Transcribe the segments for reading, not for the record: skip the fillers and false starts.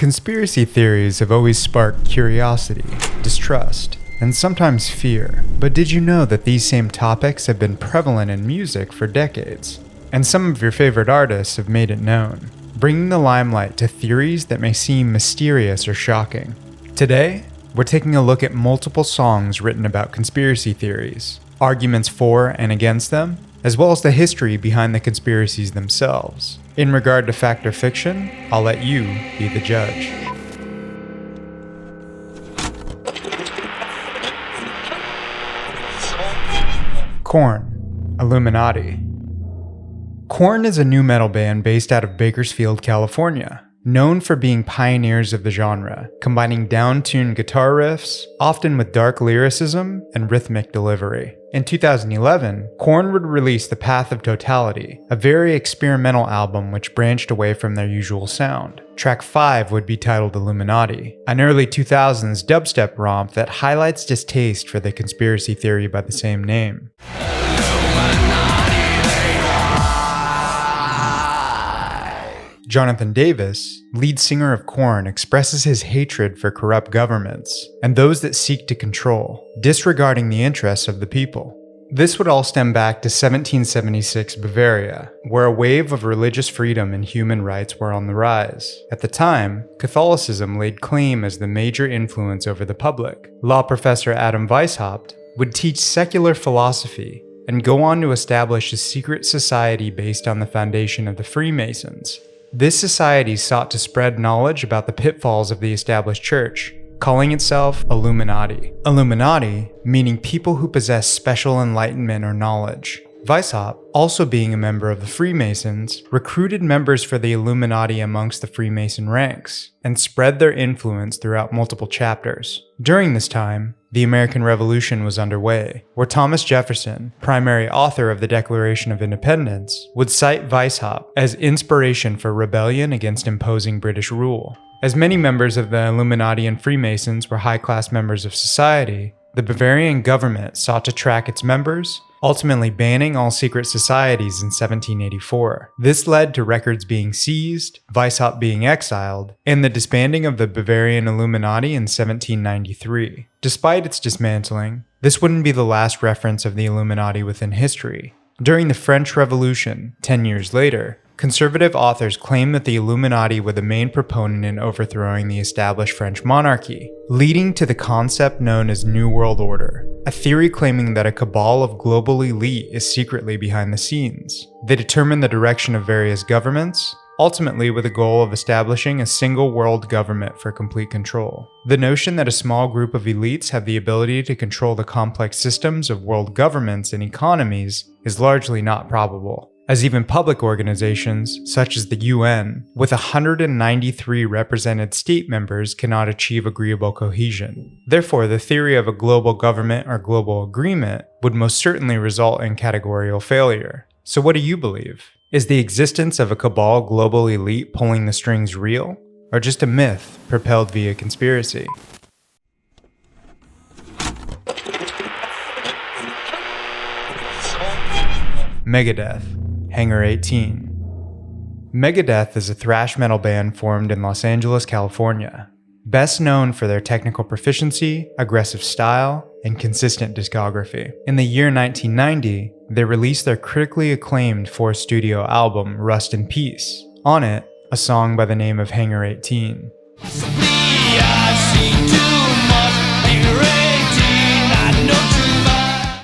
Conspiracy theories have always sparked curiosity, distrust, and sometimes fear. But did you know that these same topics have been prevalent in music for decades? And some of your favorite artists have made it known, bringing the limelight to theories that may seem mysterious or shocking. Today, we're taking a look at multiple songs written about conspiracy theories, arguments for and against them, as well as the history behind the conspiracies themselves. In regard to fact or fiction, I'll let you be the judge. Korn, Illuminati. Korn is a nu metal band based out of Bakersfield, California, known for being pioneers of the genre, combining down-tuned guitar riffs, often with dark lyricism and rhythmic delivery. In 2011, Korn would release The Path of Totality, a very experimental album which branched away from their usual sound. Track 5 would be titled Illuminati, an early 2000s dubstep romp that highlights distaste for the conspiracy theory by the same name. Jonathan Davis, lead singer of Korn, expresses his hatred for corrupt governments and those that seek to control, disregarding the interests of the people. This would all stem back to 1776 Bavaria, where a wave of religious freedom and human rights were on the rise. At the time, Catholicism laid claim as the major influence over the public. Law professor Adam Weishaupt would teach secular philosophy and go on to establish a secret society based on the foundation of the Freemasons. This society sought to spread knowledge about the pitfalls of the established church, calling itself Illuminati. Illuminati meaning people who possess special enlightenment or knowledge. Weishaupt, also being a member of the Freemasons, recruited members for the Illuminati amongst the Freemason ranks, and spread their influence throughout multiple chapters. During this time, the American Revolution was underway, where Thomas Jefferson, primary author of the Declaration of Independence, would cite Weishaupt as inspiration for rebellion against imposing British rule. As many members of the Illuminati and Freemasons were high-class members of society, the Bavarian government sought to track its members, ultimately banning all secret societies in 1784. This led to records being seized, Weishaupt being exiled, and the disbanding of the Bavarian Illuminati in 1793. Despite its dismantling, this wouldn't be the last reference of the Illuminati within history. During the French Revolution, 10 years later, conservative authors claim that the Illuminati were the main proponent in overthrowing the established French monarchy, leading to the concept known as New World Order, a theory claiming that a cabal of global elite is secretly behind the scenes. They determine the direction of various governments, ultimately with the goal of establishing a single world government for complete control. The notion that a small group of elites have the ability to control the complex systems of world governments and economies is largely not probable, as even public organizations, such as the UN, with 193 represented state members cannot achieve agreeable cohesion. Therefore, the theory of a global government or global agreement would most certainly result in categorical failure. So what do you believe? Is the existence of a cabal global elite pulling the strings real, or just a myth propelled via conspiracy? Megadeth. Hangar 18. Megadeth is a thrash metal band formed in Los Angeles, California, best known for their technical proficiency, aggressive style, and consistent discography. In the year 1990, they released their critically acclaimed fourth studio album, Rust in Peace. On it, a song by the name of Hangar 18.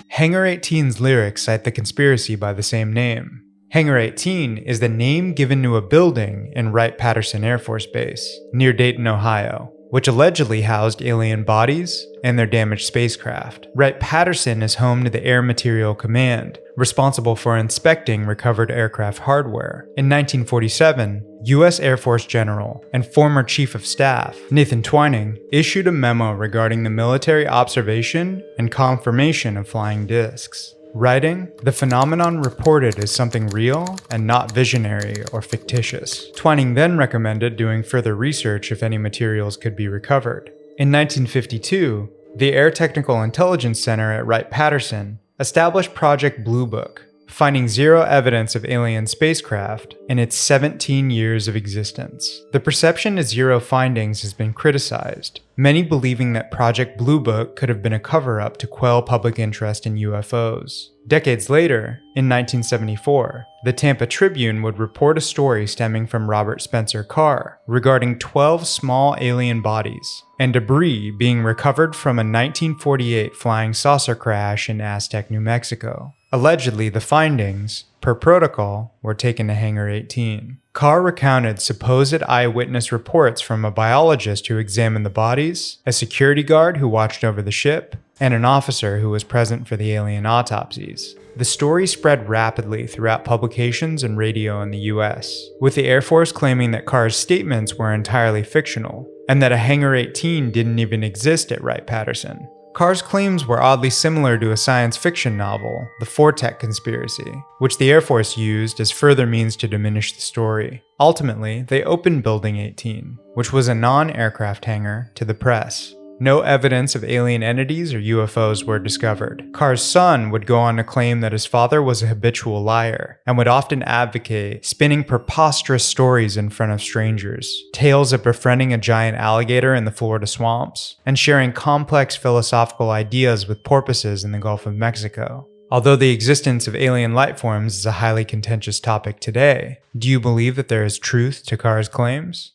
Hangar 18's lyrics cite the conspiracy by the same name. Hangar 18 is the name given to a building in Wright-Patterson Air Force Base, near Dayton, Ohio, which allegedly housed alien bodies and their damaged spacecraft. Wright-Patterson is home to the Air Material Command, responsible for inspecting recovered aircraft hardware. In 1947, U.S. Air Force General and former Chief of Staff Nathan Twining issued a memo regarding the military observation and confirmation of flying discs, writing, "The phenomenon reported is something real and not visionary or fictitious." Twining then recommended doing further research if any materials could be recovered. In 1952, the Air Technical Intelligence Center at Wright-Patterson established Project Blue Book, finding zero evidence of alien spacecraft in its 17 years of existence. The perception of zero findings has been criticized, many believing that Project Blue Book could have been a cover-up to quell public interest in UFOs. Decades later, in 1974, the Tampa Tribune would report a story stemming from Robert Spencer Carr regarding 12 small alien bodies and debris being recovered from a 1948 flying saucer crash in Aztec, New Mexico. Allegedly, the findings, per protocol, were taken to Hangar 18. Carr recounted supposed eyewitness reports from a biologist who examined the bodies, a security guard who watched over the ship, and an officer who was present for the alien autopsies. The story spread rapidly throughout publications and radio in the US, with the Air Force claiming that Carr's statements were entirely fictional, and that a Hangar 18 didn't even exist at Wright-Patterson. Carr's claims were oddly similar to a science fiction novel, The Fortech Conspiracy, which the Air Force used as further means to diminish the story. Ultimately, they opened Building 18, which was a non-aircraft hangar, to the press. No evidence of alien entities or UFOs were discovered. Carr's son would go on to claim that his father was a habitual liar and would often advocate spinning preposterous stories in front of strangers, tales of befriending a giant alligator in the Florida swamps, and sharing complex philosophical ideas with porpoises in the Gulf of Mexico. Although the existence of alien life forms is a highly contentious topic today, do you believe that there is truth to Carr's claims?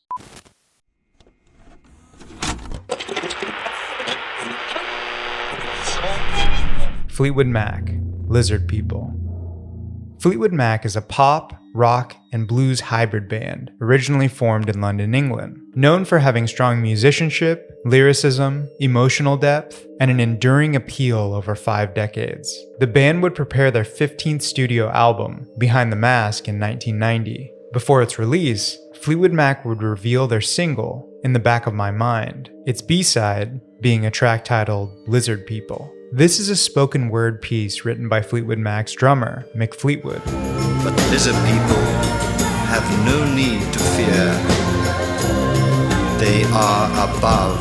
Fleetwood Mac, Lizard People. Fleetwood Mac is a pop, rock, and blues hybrid band originally formed in London, England. Known for having strong musicianship, lyricism, emotional depth, and an enduring appeal over 5 decades. The band would prepare their 15th studio album, Behind the Mask, in 1990. Before its release, Fleetwood Mac would reveal their single, In the Back of My Mind, its B-side being a track titled Lizard People. This is a spoken word piece written by Fleetwood Mac's drummer, Mick Fleetwood. But lizard people have no need to fear. They are above,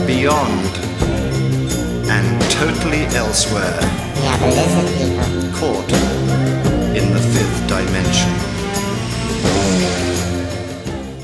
beyond, and totally elsewhere. Yeah, but lizard people. Caught in the 5th dimension.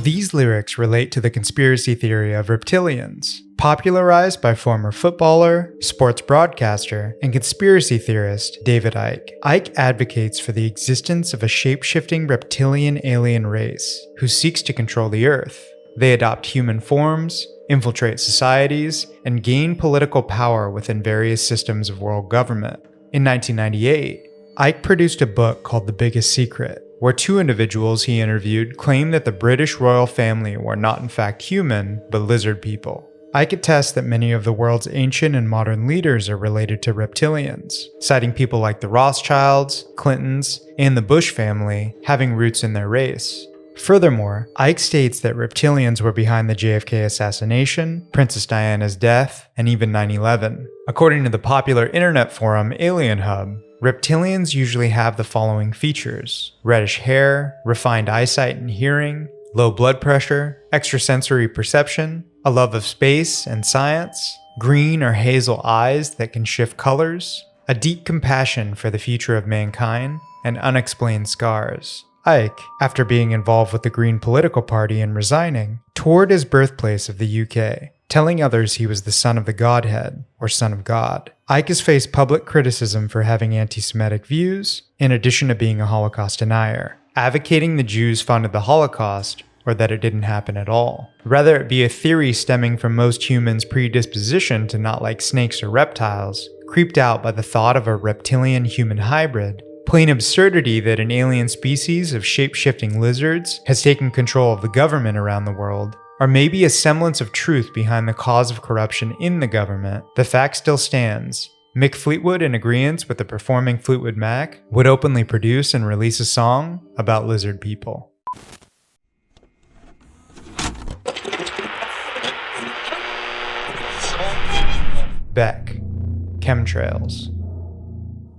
These lyrics relate to the conspiracy theory of reptilians, popularized by former footballer, sports broadcaster, and conspiracy theorist David Icke. Icke advocates for the existence of a shape-shifting reptilian alien race who seeks to control the Earth. They adopt human forms, infiltrate societies, and gain political power within various systems of world government. In 1998, Icke produced a book called The Biggest Secret, where 2 individuals he interviewed claimed that the British royal family were not in fact human, but lizard people. Icke attests that many of the world's ancient and modern leaders are related to reptilians, citing people like the Rothschilds, Clintons, and the Bush family having roots in their race. Furthermore, Icke states that reptilians were behind the JFK assassination, Princess Diana's death, and even 9/11. According to the popular internet forum Alien Hub, reptilians usually have the following features: reddish hair, refined eyesight and hearing, low blood pressure, extrasensory perception, a love of space and science, green or hazel eyes that can shift colors, a deep compassion for the future of mankind, and unexplained scars. Icke, after being involved with the Green political party and resigning, toured his birthplace of the UK, telling others he was the son of the Godhead, or son of God. Icke has faced public criticism for having anti-Semitic views, in addition to being a Holocaust denier, advocating the Jews funded the Holocaust, or that it didn't happen at all. Rather it be a theory stemming from most humans' predisposition to not like snakes or reptiles, creeped out by the thought of a reptilian-human hybrid, plain absurdity that an alien species of shape-shifting lizards has taken control of the government around the world, or maybe a semblance of truth behind the cause of corruption in the government. The fact still stands. Mick Fleetwood, in agreement with the performing Fleetwood Mac, would openly produce and release a song about lizard people. Beck, Chemtrails.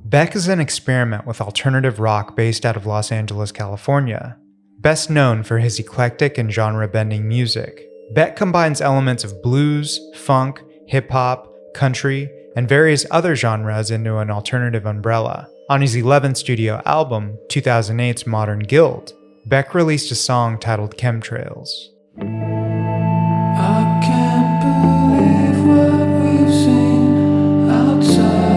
Beck is an experiment with alternative rock based out of Los Angeles, California. Best known for his eclectic and genre-bending music, Beck combines elements of blues, funk, hip-hop, country, and various other genres into an alternative umbrella. On his 11th studio album, 2008's Modern Guild, Beck released a song titled Chemtrails. I can't believe what we've seen outside.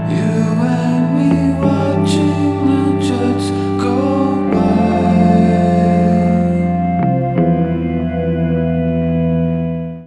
You and me watching the jets go by.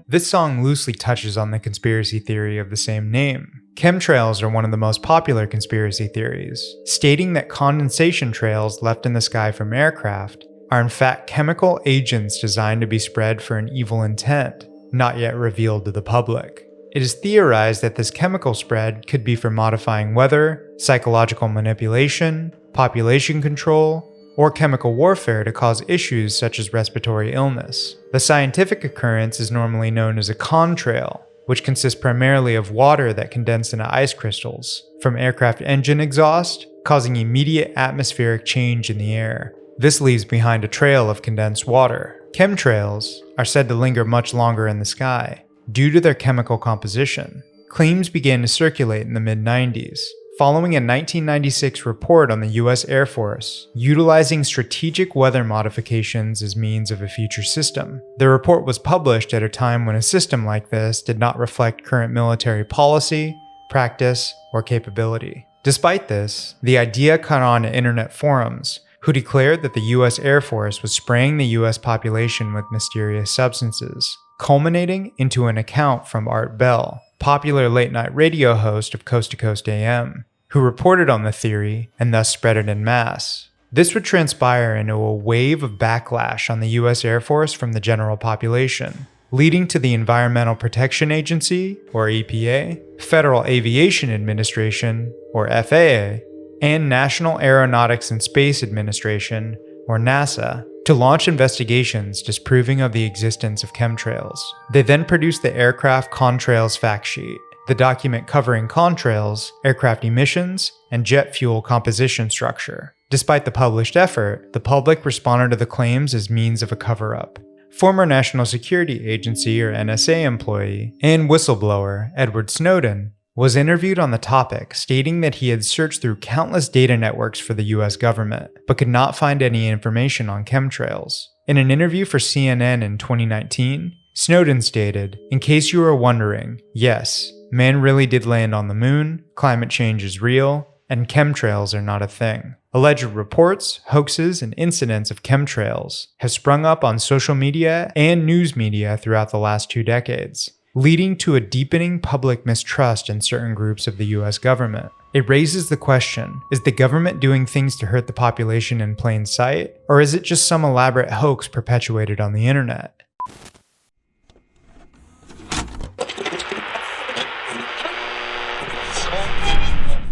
This song loosely touches on the conspiracy theory of the same name. Chemtrails are one of the most popular conspiracy theories, stating that condensation trails left in the sky from aircraft are in fact chemical agents designed to be spread for an evil intent, not yet revealed to the public. It is theorized that this chemical spread could be for modifying weather, psychological manipulation, population control, or chemical warfare to cause issues such as respiratory illness. The scientific occurrence is normally known as a contrail, which consists primarily of water that condensed into ice crystals from aircraft engine exhaust, causing immediate atmospheric change in the air. This leaves behind a trail of condensed water. Chemtrails are said to linger much longer in the sky due to their chemical composition. Claims began to circulate in the mid-90s, following a 1996 report on the US Air Force utilizing strategic weather modifications as means of a future system. The report was published at a time when a system like this did not reflect current military policy, practice, or capability. Despite this, the idea caught on at internet forums, who declared that the US Air Force was spraying the US population with mysterious substances, culminating into an account from Art Bell, popular late-night radio host of Coast to Coast AM, who reported on the theory and thus spread it en masse. This would transpire into a wave of backlash on the US Air Force from the general population, leading to the Environmental Protection Agency, or EPA, Federal Aviation Administration, or FAA, and National Aeronautics and Space Administration, or NASA, to launch investigations disproving of the existence of chemtrails. They then produced the Aircraft Contrails Fact Sheet, the document covering contrails, aircraft emissions, and jet fuel composition structure. Despite the published effort, the public responded to the claims as means of a cover-up. Former National Security Agency or NSA employee and whistleblower Edward Snowden was interviewed on the topic, stating that he had searched through countless data networks for the US government, but could not find any information on chemtrails. In an interview for CNN in 2019, Snowden stated, "In case you were wondering, yes, man really did land on the moon, climate change is real, and chemtrails are not a thing." Alleged reports, hoaxes, and incidents of chemtrails have sprung up on social media and news media throughout the last 2 decades, leading to a deepening public mistrust in certain groups of the US government. It raises the question, is the government doing things to hurt the population in plain sight, or is it just some elaborate hoax perpetuated on the internet?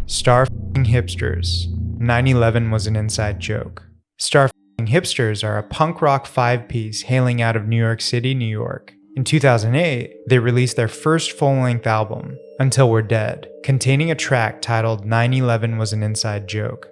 Star Fucking Hipsters. 9/11 was an inside joke. Star Fucking Hipsters are a punk rock 5-piece hailing out of New York City, New York. In 2008, they released their first full-length album, Until We're Dead, containing a track titled 9/11 Was an Inside Joke.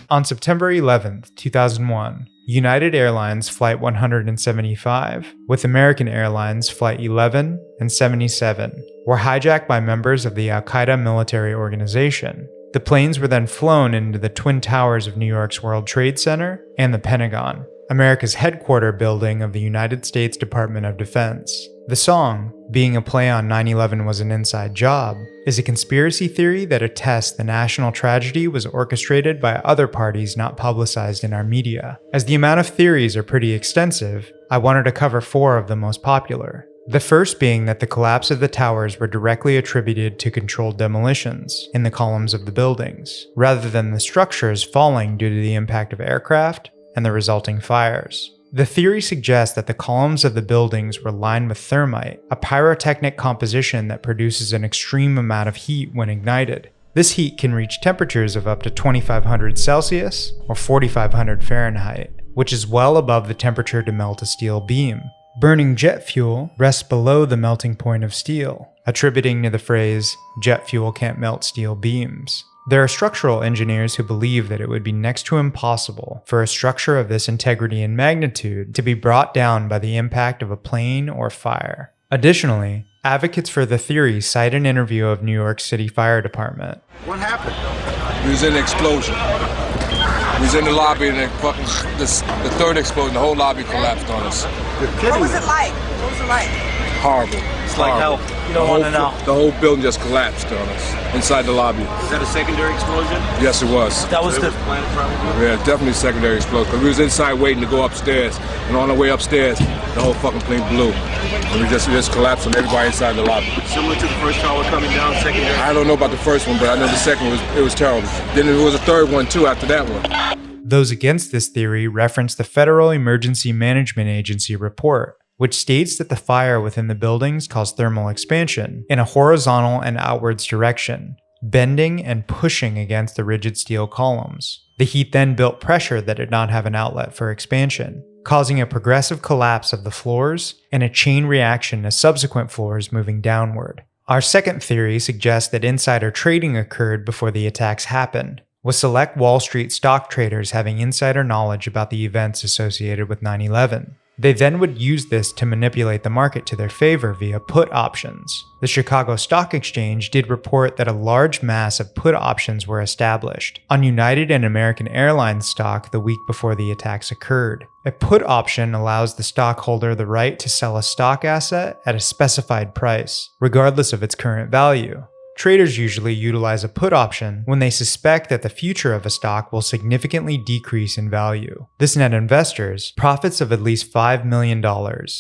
On September 11, 2001, United Airlines Flight 175, with American Airlines Flight 11 and 77, were hijacked by members of the Al-Qaeda military organization. The planes were then flown into the Twin Towers of New York's World Trade Center and the Pentagon, America's headquarters building of the United States Department of Defense. The song, being a play on 9/11 was an inside job, is a conspiracy theory that attests the national tragedy was orchestrated by other parties not publicized in our media. As the amount of theories are pretty extensive, I wanted to cover 4 of the most popular. The first being that the collapse of the towers were directly attributed to controlled demolitions in the columns of the buildings, rather than the structures falling due to the impact of aircraft and the resulting fires. The theory suggests that the columns of the buildings were lined with thermite, a pyrotechnic composition that produces an extreme amount of heat when ignited. This heat can reach temperatures of up to 2500 Celsius or 4500 Fahrenheit. which is well above the temperature to melt a steel beam. Burning jet fuel rests below the melting point of steel, attributing to the phrase, "jet fuel can't melt steel beams." There are structural engineers who believe that it would be next to impossible for a structure of this integrity and magnitude to be brought down by the impact of a plane or fire. Additionally, advocates for the theory cite an interview of New York City Fire Department. What happened? We was in an explosion. We was in the lobby and the third explosion, the whole lobby collapsed on us. What was it like? What was it like? Horrible. It's like hell. You don't want to know. The whole building just collapsed on us inside the lobby. Is that a secondary explosion? Yes, it was. That was the planet probably? Yeah, definitely secondary explosion. Because we was inside waiting to go upstairs. And on the way upstairs, the whole fucking plane blew. And we just collapsed on everybody inside the lobby. Similar to the first tower coming down, secondary? I don't know about the first one, but I know the second one it was terrible. Then there was a third one too after that one. Those against this theory reference the Federal Emergency Management Agency report, which states that the fire within the buildings caused thermal expansion in a horizontal and outwards direction, bending and pushing against the rigid steel columns. The heat then built pressure that did not have an outlet for expansion, causing a progressive collapse of the floors and a chain reaction to subsequent floors moving downward. Our second theory suggests that insider trading occurred before the attacks happened, with select Wall Street stock traders having insider knowledge about the events associated with 9/11. They then would use this to manipulate the market to their favor via put options. The Chicago Stock Exchange did report that a large mass of put options were established on United and American Airlines stock the week before the attacks occurred. A put option allows the stockholder the right to sell a stock asset at a specified price, regardless of its current value. Traders usually utilize a put option when they suspect that the future of a stock will significantly decrease in value. This net investors profits of at least $5 million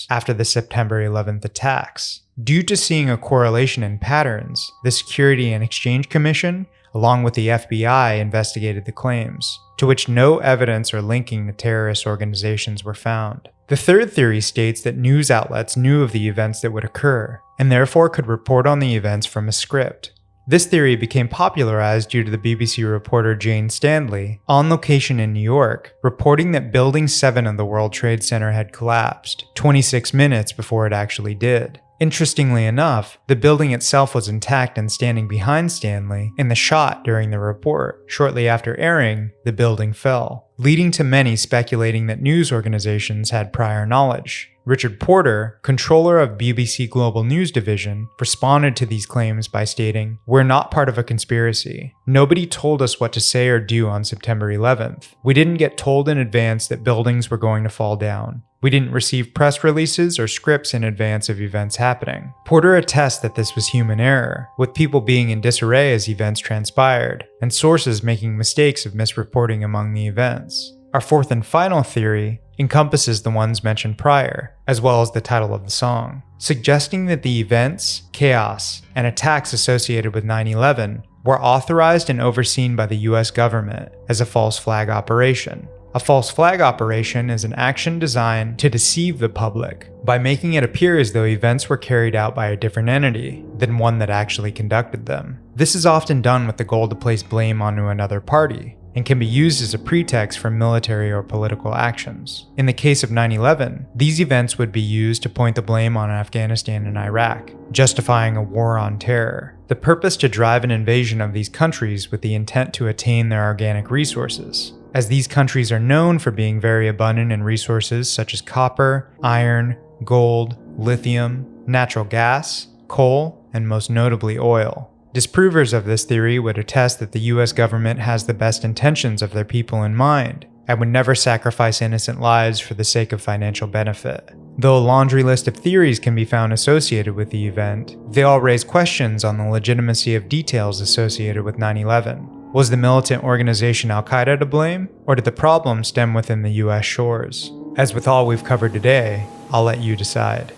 after the September 11th attacks. Due to seeing a correlation in patterns, the Security and Exchange Commission, along with the FBI, investigated the claims, to which no evidence or linking to terrorist organizations were found. The third theory states that news outlets knew of the events that would occur, and therefore could report on the events from a script. This theory became popularized due to the BBC reporter Jane Stanley, on location in New York, reporting that Building 7 of the World Trade Center had collapsed 26 minutes before it actually did. Interestingly enough, the building itself was intact and standing behind Stanley in the shot during the report. Shortly after airing, the building fell, leading to many speculating that news organizations had prior knowledge. Richard Porter, controller of BBC Global News Division, responded to these claims by stating, "We're not part of a conspiracy. Nobody told us what to say or do on September 11th. We didn't get told in advance that buildings were going to fall down. We didn't receive press releases or scripts in advance of events happening." Porter attests that this was human error, with people being in disarray as events transpired, and sources making mistakes of misreporting among the events. Our fourth and final theory encompasses the ones mentioned prior, as well as the title of the song, suggesting that the events, chaos, and attacks associated with 9/11 were authorized and overseen by the US government as a false flag operation. A false flag operation is an action designed to deceive the public by making it appear as though events were carried out by a different entity than one that actually conducted them. This is often done with the goal to place blame onto another party, and can be used as a pretext for military or political actions. In the case of 9/11, these events would be used to point the blame on Afghanistan and Iraq, justifying a war on terror. The purpose to drive an invasion of these countries with the intent to attain their organic resources, as these countries are known for being very abundant in resources such as copper, iron, gold, lithium, natural gas, coal, and most notably oil. Disprovers of this theory would attest that the US government has the best intentions of their people in mind, and would never sacrifice innocent lives for the sake of financial benefit. Though a laundry list of theories can be found associated with the event, they all raise questions on the legitimacy of details associated with 9/11. Was the militant organization Al-Qaeda to blame, or did the problem stem within the US shores? As with all we've covered today, I'll let you decide.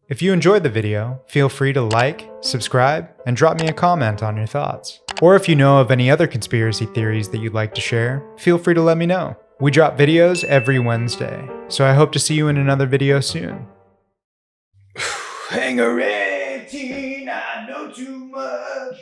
If you enjoyed the video, feel free to like, subscribe, and drop me a comment on your thoughts. Or if you know of any other conspiracy theories that you'd like to share, feel free to let me know. We drop videos every Wednesday, so I hope to see you in another video soon. Hangar 18, I know too much.